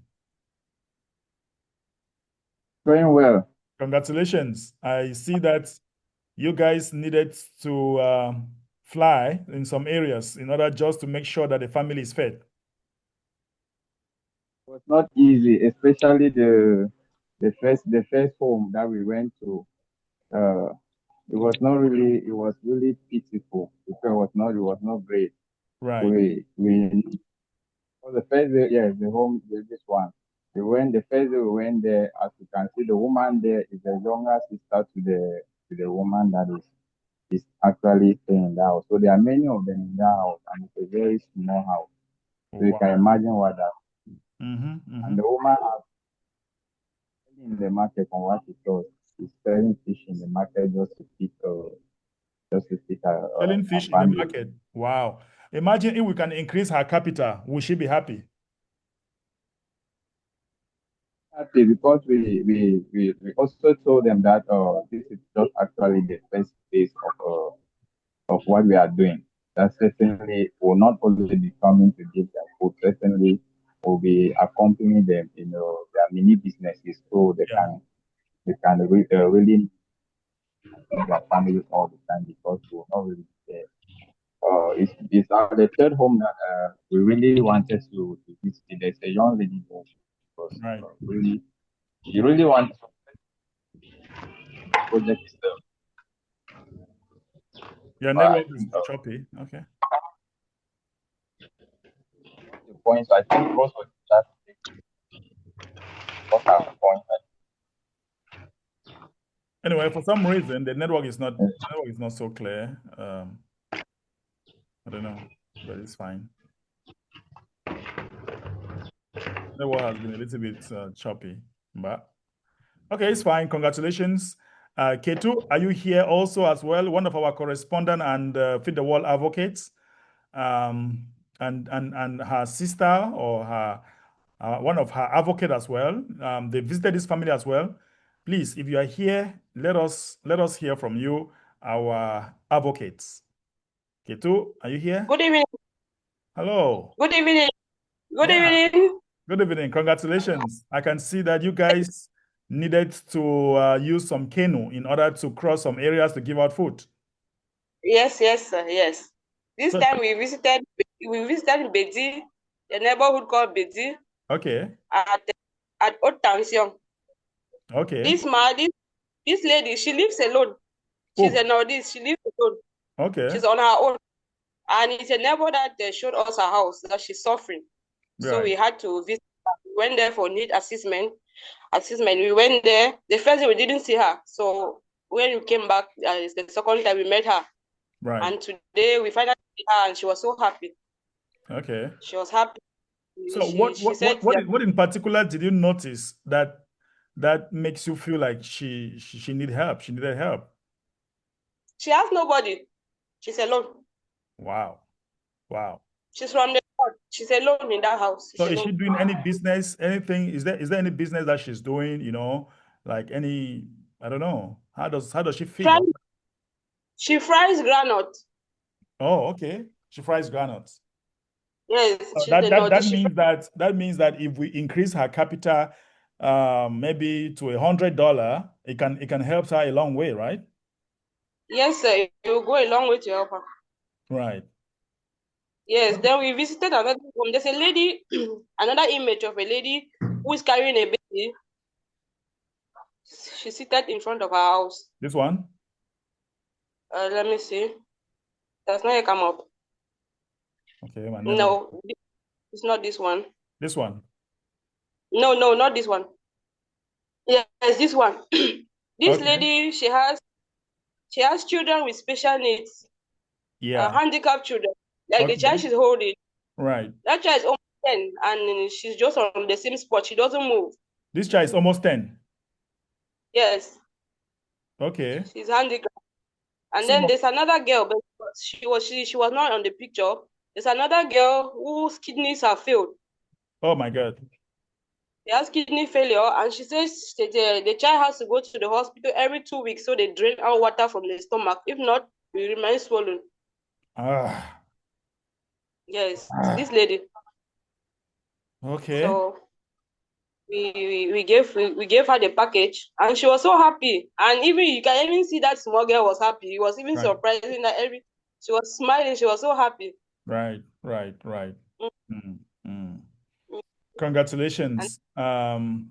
D: Going well.
A: Congratulations. I see that you guys needed to fly in some areas in order just to make sure that the family is fed.
D: It was not easy, especially the first home that we went to. It was really pitiful because it was not great.
A: Right.
D: For the first day, yes, this one. The first day we went there, as you can see, the woman there is the younger sister to the woman that is actually staying in the house. So there are many of them in the house, and it's a very small house. So you can
A: Wow.
D: imagine what that.
A: Mm-hmm.
D: And the woman has in the market from what she does. She's selling fish in the market just to feed
A: Selling
D: her
A: fish in the
D: family.
A: market. Wow. Imagine if we can increase her capital, will she be happy?
D: Happy because we also told them that this is just actually the first phase of what we are doing. That certainly will not only be coming to give them food, certainly will be accompanying them in their mini businesses so
A: Yeah.
D: really feed their families all the time because we will not really be there. It's the third home that we really wanted to visit. There's a young lady there because
A: Right.
D: really she really wants project
A: Your
D: I
A: network is
D: think
A: choppy. Okay.
D: the points. I think most of the chat got her point.
A: Anyway, for some reason, the network is not so clear. I don't know, but it's fine. Network has been a little bit choppy, but okay, it's fine. Congratulations. Ketu, are you here also as well? One of our correspondent and Feed the World advocates, and her sister or her one of her advocate as well. They visited this family as well. Please, if you are here, let us hear from you, our advocates. Ketu, are you here?
E: Good evening.
A: Hello.
E: Good evening. Good
A: Yeah.
E: evening.
A: Good evening. Congratulations. I can see that you guys needed to use some canoe in order to cross some areas to give out food.
E: Yes, yes, sir. Yes. This
A: So,
E: time we visited Bedi, the neighborhood called Bedi,
A: okay.
E: at Haute Tension.
A: Okay.
E: This lady, she lives alone. She's a
A: Oh,
E: Nordist. She lives alone.
A: okay.
E: She's on her own. And it's a neighbor that showed us her house that she's suffering. So
A: Right.
E: we had to visit her. We went there for need assessment. We went there. The first day we didn't see her. So when we came back, it's the second time we met her.
A: Right.
E: And today we finally see her, and she was so happy.
A: Okay.
E: She was happy.
A: So
E: She said
A: what in particular did you notice that makes you feel like she need help? She needed help.
E: she has nobody. She's alone.
A: Wow. Wow.
E: She's from the north. She's alone in that house.
A: So
E: She's
A: is she
E: alone.
A: doing any business, anything? Is there any business that she's doing, like any, I don't know. How does she feed?
E: She fries granite.
A: Oh, okay. She fries granules.
E: Yes,
A: So
E: she's
A: that
E: the
A: that
E: north.
A: that means that if we increase her capital, maybe to $100, it can help her a long way, right?
E: Yes, sir. It will go a long way to help her.
A: Right.
E: Yes. Then we visited another home. There's a lady, another image of a lady who is carrying a baby. She's seated in front of her house.
A: This one?
E: Let me see. Does not yet come up.
A: Okay, my network.
E: No, it's not this one.
A: This one.
E: No, not this one. Yes, this one. This
A: Okay.
E: lady, she has children with special needs,
A: Yeah.
E: handicapped children. Like the
A: Okay.
E: child she's holding,
A: Right.
E: that child is almost 10, and she's just on the same spot. She doesn't move.
A: This child is almost 10.
E: Yes,
A: Okay.
E: she's handicapped. And then
A: So,
E: there's another girl, but she was not on the picture. There's another girl whose kidneys are failed.
A: oh my God.
E: She has kidney failure, and she says the child has to go to the hospital every 2 weeks so they drain out water from the stomach. If not, it remains swollen.
A: Ah.
E: Yes, it's this lady.
A: Okay.
E: So we gave her the package, and she was so happy. And even you can even see that small girl was happy. It was even
A: Right.
E: surprising that she was smiling. She was so happy.
A: Right.
E: Mm,
A: Mm, mm.
E: mm.
A: Congratulations.
E: And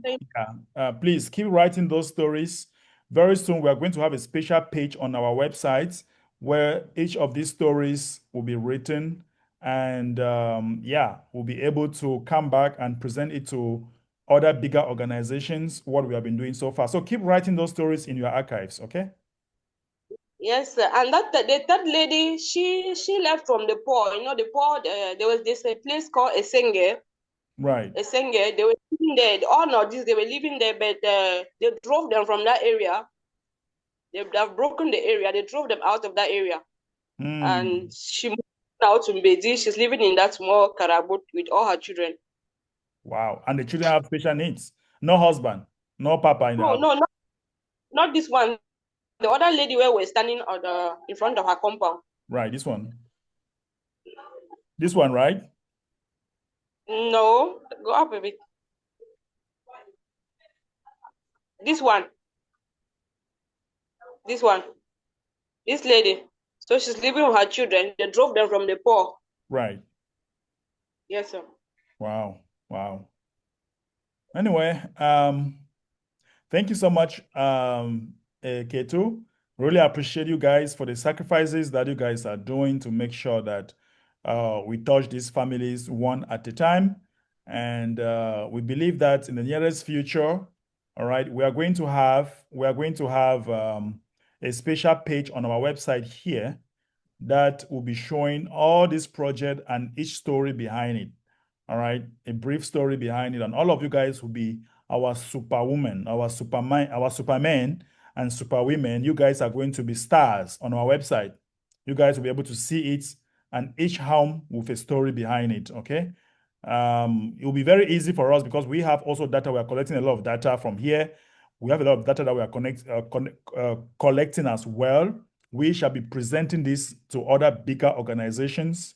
A: Yeah. Please keep writing those stories. Very soon, we are going to have a special page on our website where each of these stories will be written And yeah, we'll be able to come back and present it to other bigger organizations, what we have been doing so far. So keep writing those stories in your archives, okay?
E: Yes, sir. And the third lady, she left from the poor. You know, the poor. There was this a place called Esenge.
A: Right.
E: Esenge. They were living there. All of this, they were living there, but they drove them from that area. They've broken the area. They drove them out of that area, and she moved out to Mbedi. She's living in that small karabut with all her children.
A: Wow. And the children have special needs. No husband, no papa in the
E: No,
A: house.
E: no, not this one. The other lady where we're standing on in front of her compound.
A: Right, this one. This one, right?
E: No, go up a bit. This one. This one. This lady. So she's living with her children. They drove them from the poor.
A: Right.
E: Yes, sir.
A: Wow. Wow. Anyway, thank you so much, Ketu. Really appreciate you guys for the sacrifices that you guys are doing to make sure that we touch these families one at a time. And we believe that in the nearest future, all right, we are going to have a special page on our website here that will be showing all this project and each story behind it. All right, a brief story behind it, and all of you guys will be our superwoman, our supermen and superwomen. You guys are going to be stars on our website. You guys will be able to see it, and each home with a story behind it. Okay, it will be very easy for us because we have also data. We are collecting a lot of data from here. We have a lot of data that we are collecting as well. We shall be presenting this to other bigger organizations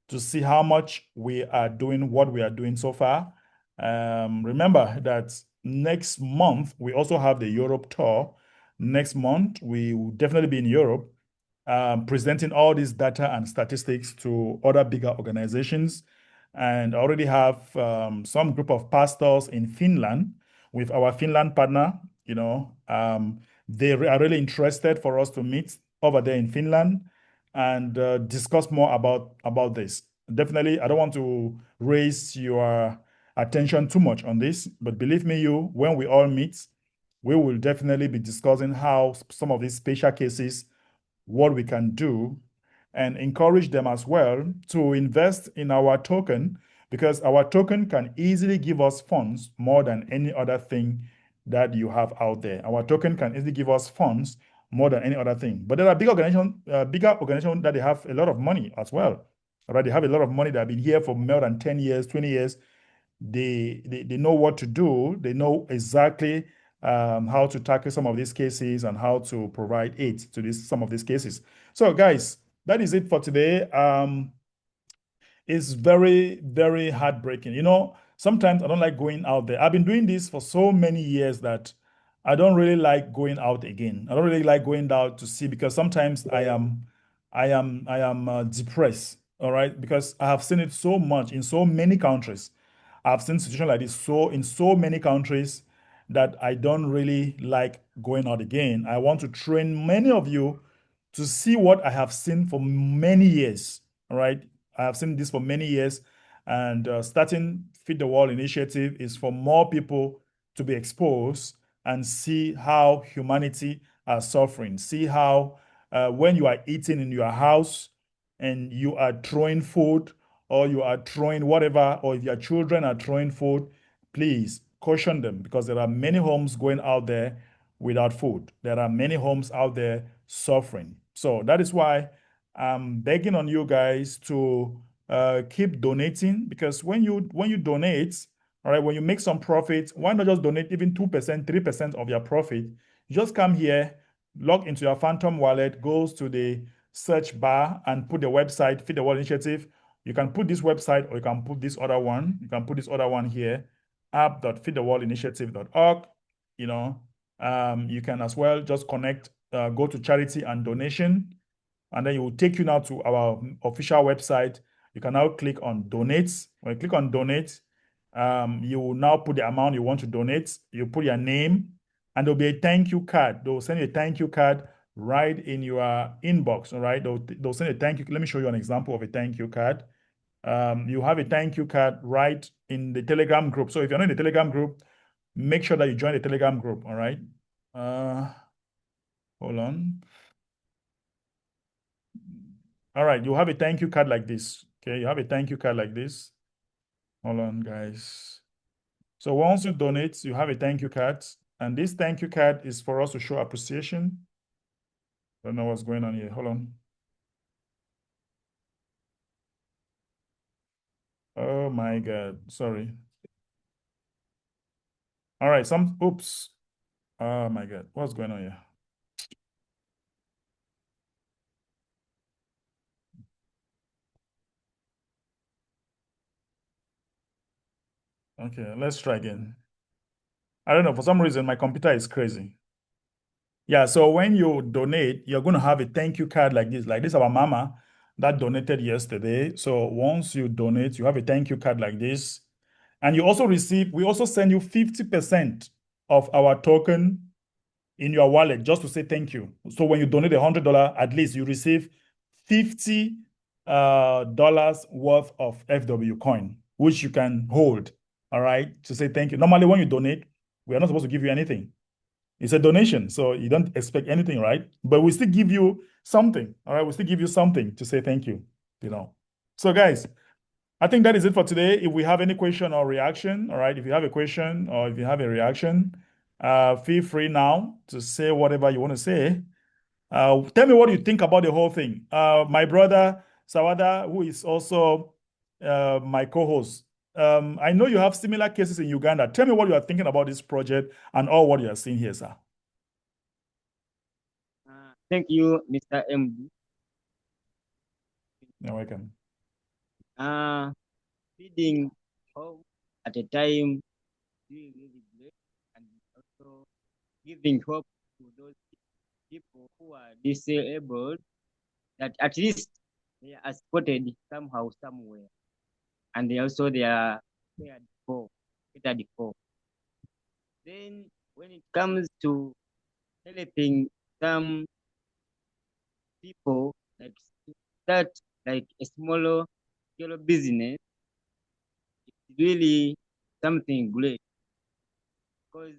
A: to see how much we are doing, what we are doing so far. Remember that next month, we also have the Europe tour. Next month, we will definitely be in Europe, presenting all this data and statistics to other bigger organizations. And I already have some group of pastors in Finland with our Finland partner. They are really interested for us to meet over there in Finland and discuss more about this. Definitely, I don't want to raise your attention too much on this, but believe me, when we all meet, we will definitely be discussing how some of these special cases, what we can do, and encourage them as well to invest in our token, because our token can easily give us funds more than any other thing that you have out there. Our token can easily give us funds more than any other thing. But there are bigger organizations that they have a lot of money as well. All right, they have a lot of money that have been here for more than 10 years, 20 years. They know what to do. They know exactly how to tackle some of these cases and how to provide aid to some of these cases. So, guys, that is it for today. It's very, very heartbreaking. Sometimes I don't like going out there. I've been doing this for so many years that I don't really like going out again. I don't really like going out to see, because sometimes I am depressed. All right, because I have seen it so much in so many countries. I've seen situations like this in so many countries that I don't really like going out again. I want to train many of you to see what I have seen for many years. All right, I have seen this for many years, and starting Feed the World initiative is for more people to be exposed and see how humanity are suffering. See how when you are eating in your house and you are throwing food, or you are throwing whatever, or if your children are throwing food, please caution them, because there are many homes going out there without food. There are many homes out there suffering. So that is why I'm begging on you guys to keep donating, because when you donate, all right, when you make some profit, why not just donate even 2%, 3% of your profit? You just come here, log into your Phantom wallet, goes to the search bar and put the website, Feed the World Initiative. You can put this website, or you can put this other one. You can put this other one here, app.feedtheworldinitiative.org. You can as well just connect, go to charity and donation, and then it will take you now to our official website. You can now click on donate. When you click on donate, you will now put the amount you want to donate. You put your name, and there'll be a thank you card. They'll send you a thank you card right in your inbox. All right, they'll send a thank you. Let me show you an example of a thank you card. You have a thank you card right in the Telegram group. So if you're not in the Telegram group, make sure that you join the Telegram group, all right? Hold on. All right, you have a thank you card like this, okay? You have a thank you card like this. Hold on, guys. So once you donate, you have a thank you card, and this thank you card is for us to show appreciation. Don't know what's going on here. Hold on. Oh my God, sorry. All right, oops. Oh my God, what's going on here? Okay, let's try again. I don't know, for some reason, my computer is crazy. Yeah, so when you donate, you're going to have a thank you card like this. Like this, our mama that donated yesterday. So once you donate, you have a thank you card like this. And you also we also send you 50% of our token in your wallet just to say thank you. So when you donate $100, at least you receive $50 worth of FWcoin, which you can hold, all right, to say thank you. Normally, when you donate, we are not supposed to give you anything. It's a donation, so you don't expect anything, right? But we still give you something, all right? We still give you something to say thank you, you know. So guys, I think that is it for today. If we have any question or reaction, all right, if you have a question or if you have a reaction, feel free now to say whatever you want to say. Tell me what you think about the whole thing. My brother, Sawada, who is also my co-host, I know you have similar cases in Uganda. Tell me what you are thinking about this project and all what you are seeing here, sir.
C: Thank you, Mr. MD.
A: You're welcome.
C: Feeding hope at a time doing really great, and also giving hope to those people who are disabled that at least they are supported somehow, somewhere, and they are catered for. Then when it comes to helping some people like start like a smaller scale business, it's really something great, because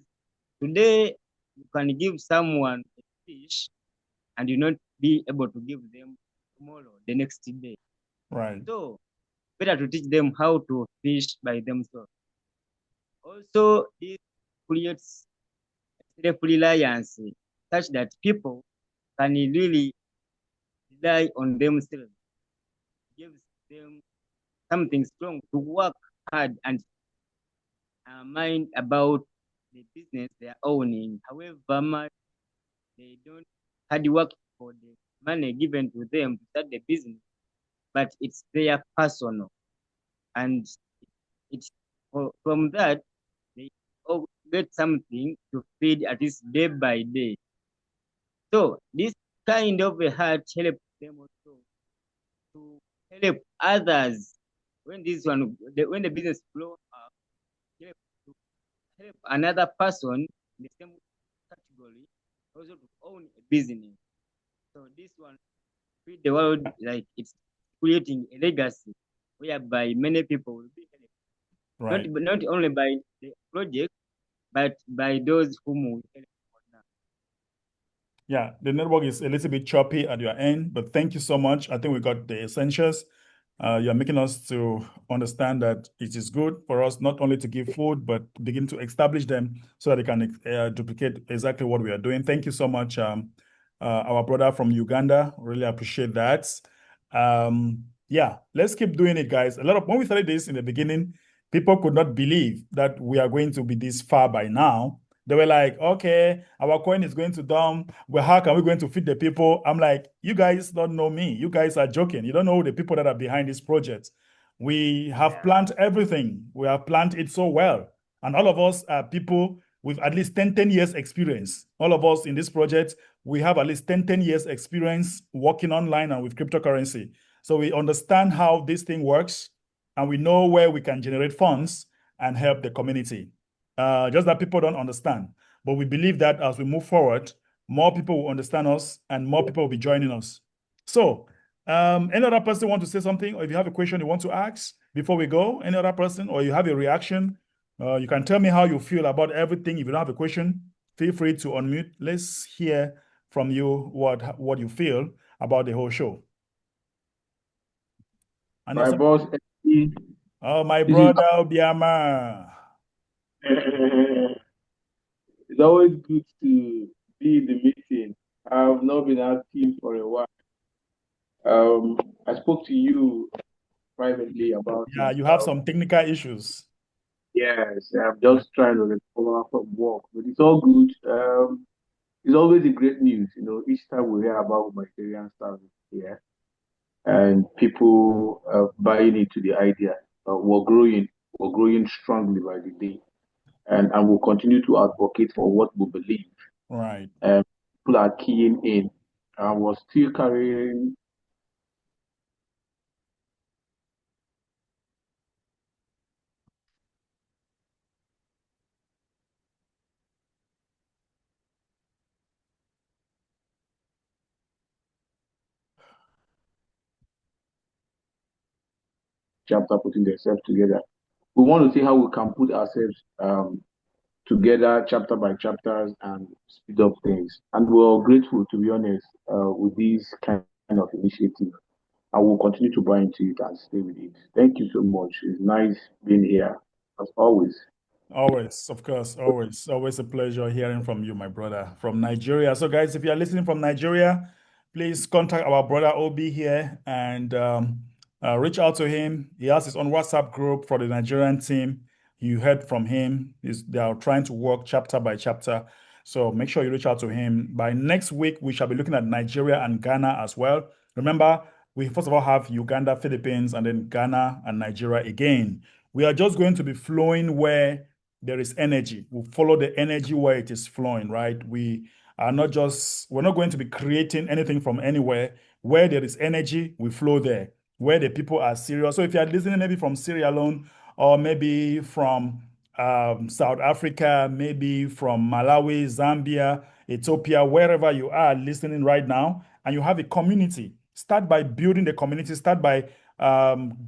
C: today you can give someone a fish and you not be able to give them tomorrow, the next day.
A: Right.
C: So better to teach them how to fish by themselves. Also, this creates self-reliance such that people can really rely on themselves. Gives them something strong to work hard and mind about the business they are owning. However much they don't hard work for the money given to them to start the business, but it's their personal, and it's from that they get something to feed at least day by day. So this kind of a heart helps them also to help others when when the business blow up, help to help another person in the same category also to own a business. So this one feed the world, like it's creating a legacy whereby many people will be helped.
A: Right.
C: Not only by the project, but by those whom we help.
A: Yeah, the network is a little bit choppy at your end, but thank you so much. I think we got the essentials. You're making us to understand that it is good for us not only to give food, but begin to establish them so that they can duplicate exactly what we are doing. Thank you so much, our brother from Uganda. Really appreciate that. Yeah, let's keep doing it, guys. When we started this in the beginning, people could not believe that we are going to be this far by now. They were like, okay, our coin is going to dump. Well, how can we going to feed the people? I'm like, you guys don't know me. You guys are joking. You don't know the people that are behind this project. We have planned everything. We have planned it so well. And all of us are people with at least 10 years experience. All of us in this project, we have at least 10 years experience working online and with cryptocurrency. So we understand how this thing works, and we know where we can generate funds and help the community. Just that people don't understand. But we believe that as we move forward, more people will understand us and more people will be joining us. So Any other person want to say something, or if you have a question you want to ask before we go? Any other person, or you have a reaction? You can tell me how you feel about everything. If you don't have a question, feel free to unmute. Let's hear from you what you feel about the whole show. And
F: My boss.
A: Oh, my brother Obiama.
F: It's always good to be in the meeting. I've not been active for a while. I spoke to you privately about
A: Yeah,
F: it.
A: you have some technical issues.
F: Yes, I'm just trying to recover from work, but it's all good. It's always a great news, each time we hear about humanitarian stuff here and people buying into the idea. We're growing strongly by the day, and we'll continue to advocate for what we believe.
A: Right.
F: People are keying in, and we're still carrying chapter putting themselves together. We want to see how we can put ourselves together chapter by chapters and speed up things. And we're grateful, to be honest, with this kind of initiative. And we'll continue to buy into it and stay with it. Thank you so much. It's nice being here, as always.
A: Always, of course, always a pleasure hearing from you, my brother, from Nigeria. So, guys, if you are listening from Nigeria, please contact our brother Obi here and reach out to him. He has his own WhatsApp group for the Nigerian team. You heard from him. They are trying to work chapter by chapter. So make sure you reach out to him. By next week, we shall be looking at Nigeria and Ghana as well. Remember, we first of all have Uganda, Philippines, and then Ghana and Nigeria again. We are just going to be flowing where there is energy. We follow the energy where it is flowing, right? We're not going to be creating anything from anywhere. Where there is energy, we flow there. Where the people are serious. So if you're listening maybe from Sierra Leone, or maybe from South Africa, maybe from Malawi, Zambia, Ethiopia, wherever you are listening right now, and you have a community, start by building the community, start by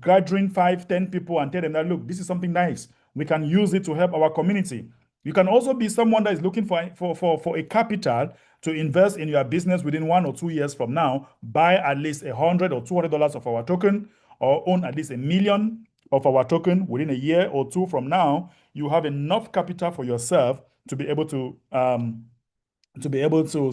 A: gathering 5, 10 people and tell them that, look, this is something nice. We can use it to help our community. You can also be someone that is looking for a capital to invest in your business within 1 or 2 years from now. Buy at least $100 or $200 of our token, or own at least $1 million of our token within a year or two from now. You have enough capital for yourself to be able to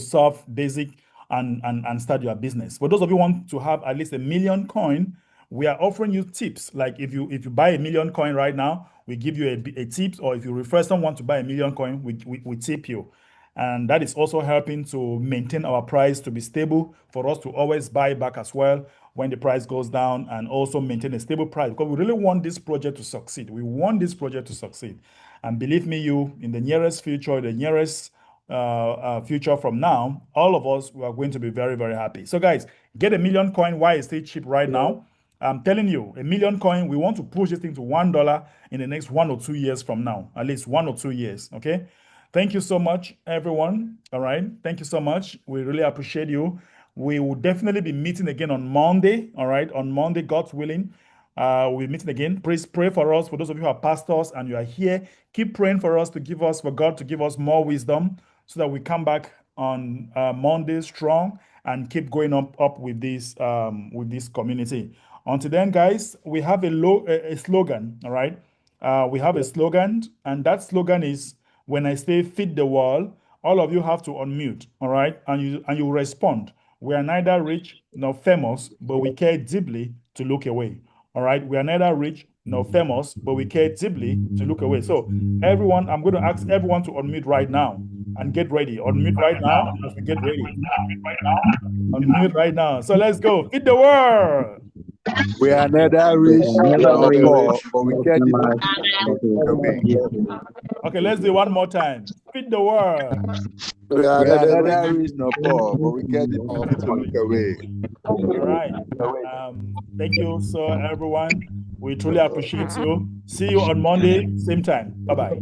A: solve basic and start your business. For those of you who want to have at least $1 million coin, we are offering you tips. Like if you buy $1 million coin right now, we give you a tip, or if you refer someone to buy $1 million coin, we tip you. And that is also helping to maintain our price to be stable, for us to always buy back as well when the price goes down, and also maintain a stable price, because we really want this project to succeed. We want this project to succeed. And believe me, in the nearest future, future from now, all of us, we are going to be very, very happy. So guys, get $1 million coin while it's still cheap right now. I'm telling you, $1 million coin, we want to push this thing to $1 in the next 1 or 2 years from now, at least 1 or 2 years. Okay. Thank you so much, everyone. All right. Thank you so much. We really appreciate you. We will definitely be meeting again on Monday. All right. On Monday, God's willing. We'll be meeting again. Please pray for us. For those of you who are pastors and you are here, keep praying for us for God to give us more wisdom, so that we come back on Monday strong and keep going up with this community. Until then, guys, we have a slogan. All right. We have a slogan, and that slogan is, when I say feed the world, all of you have to unmute. All right. And you respond. We are neither rich nor famous, but we care deeply to look away. All right. We are neither rich nor famous, but we care deeply to look away. So everyone, I'm going to ask everyone to unmute right now and get ready. Unmute right now as we get ready. Unmute right now. So let's go. Feed the world.
G: We are neither rich nor poor, but we care deeply to look away.
A: Okay, let's do it one more time. Feed the world.
G: We are neither rich nor poor, but we care deeply to look away.
A: All right. Thank you, so everyone. We truly appreciate you. See you on Monday, same time. Bye-bye.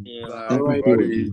C: Yeah.
G: Bye, everybody.